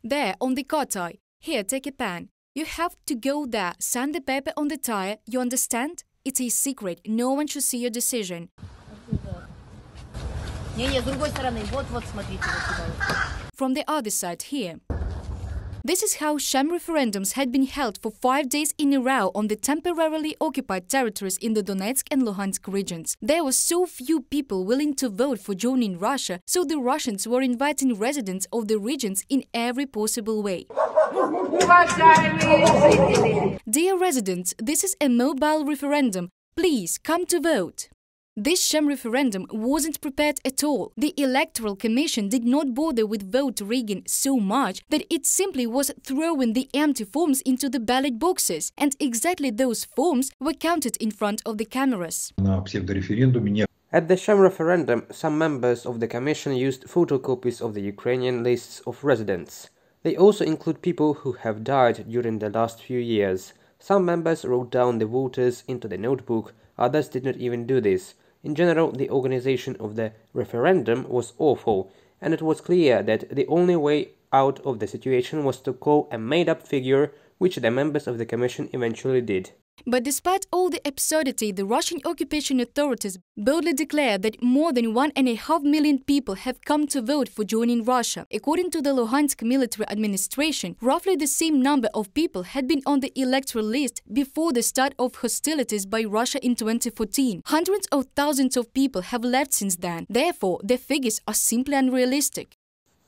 There, on the car tie. Here, take a pen. You have to go there, sign the paper on the tire, you understand? It's a secret, no one should see your decision. From the other side, here. This is how sham referendums had been held for 5 days in a row on the temporarily occupied territories in the Donetsk and Luhansk regions. There were so few people willing to vote for joining Russia, so the Russians were inviting residents of the regions in every possible way. Dear residents, this is a mobile referendum. Please come to vote. This sham referendum wasn't prepared at all. The Electoral Commission did not bother with vote rigging so much that it simply was throwing the empty forms into the ballot boxes, and exactly those forms were counted in front of the cameras. At the sham referendum, some members of the Commission used photocopies of the Ukrainian lists of residents. They also include people who have died during the last few years. Some members wrote down the voters into the notebook, others did not even do this. In general, the organization of the referendum was awful, and it was clear that the only way out of the situation was to call a made-up figure, which the members of the Commission eventually did. But despite all the absurdity, the Russian occupation authorities boldly declared that more than 1.5 million people have come to vote for joining Russia. According to the Luhansk military administration, roughly the same number of people had been on the electoral list before the start of hostilities by Russia in 2014. Hundreds of thousands of people have left since then. Therefore, the figures are simply unrealistic.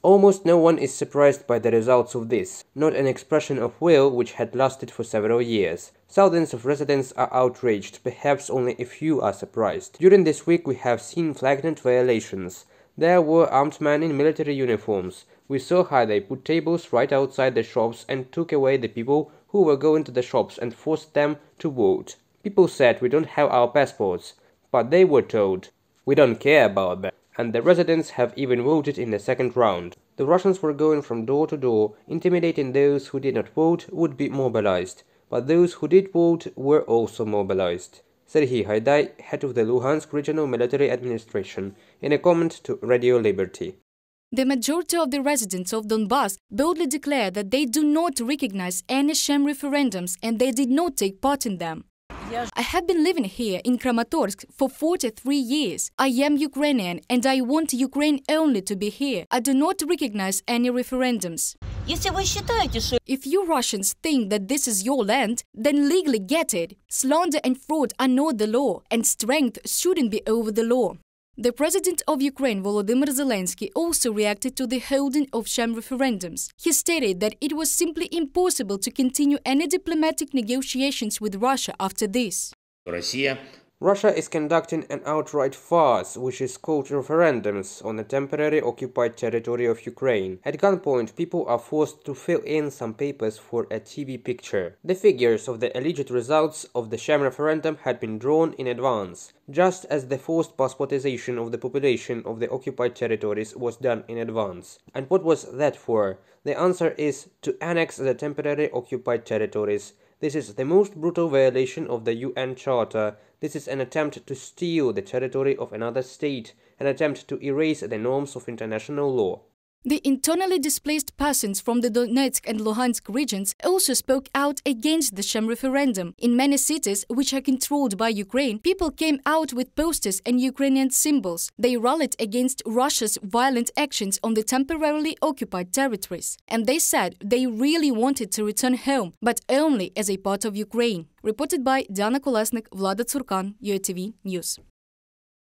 Almost no one is surprised by the results of this, not an expression of will which had lasted for several years. Thousands of residents are outraged, perhaps only a few are surprised. During this week we have seen flagrant violations. There were armed men in military uniforms. We saw how they put tables right outside the shops and took away the people who were going to the shops and forced them to vote. People said we don't have our passports, but they were told, we don't care about that. And the residents have even voted in the second round. The Russians were going from door to door, intimidating those who did not vote would be mobilized. But those who did vote were also mobilized. Serhiy Haidai, head of the Luhansk Regional Military Administration, in a comment to Radio Liberty. The majority of the residents of Donbass boldly declared that they do not recognize any sham referendums and they did not take part in them. I have been living here in Kramatorsk for 43 years. I am Ukrainian and I want Ukraine only to be here. I do not recognize any referendums. If you Russians think that this is your land, then legally get it. Slander and fraud are not the law, and strength shouldn't be over the law. The President of Ukraine, Volodymyr Zelensky, also reacted to the holding of sham referendums. He stated that it was simply impossible to continue any diplomatic negotiations with Russia after this. Russia is conducting an outright farce, which is called referendums, on the temporary occupied territory of Ukraine. At gunpoint, people are forced to fill in some papers for a TV picture. The figures of the alleged results of the sham referendum had been drawn in advance, just as the forced passportization of the population of the occupied territories was done in advance. And what was that for? The answer is to annex the temporary occupied territories. This is the most brutal violation of the UN Charter. This is an attempt to steal the territory of another state, an attempt to erase the norms of international law. The internally displaced persons from the Donetsk and Luhansk regions also spoke out against the sham referendum. In many cities, which are controlled by Ukraine, people came out with posters and Ukrainian symbols. They rallied against Russia's violent actions on the temporarily occupied territories. And they said they really wanted to return home, but only as a part of Ukraine. Reported by Diana Kolesnik, Vlada Tsurkan, UATV News.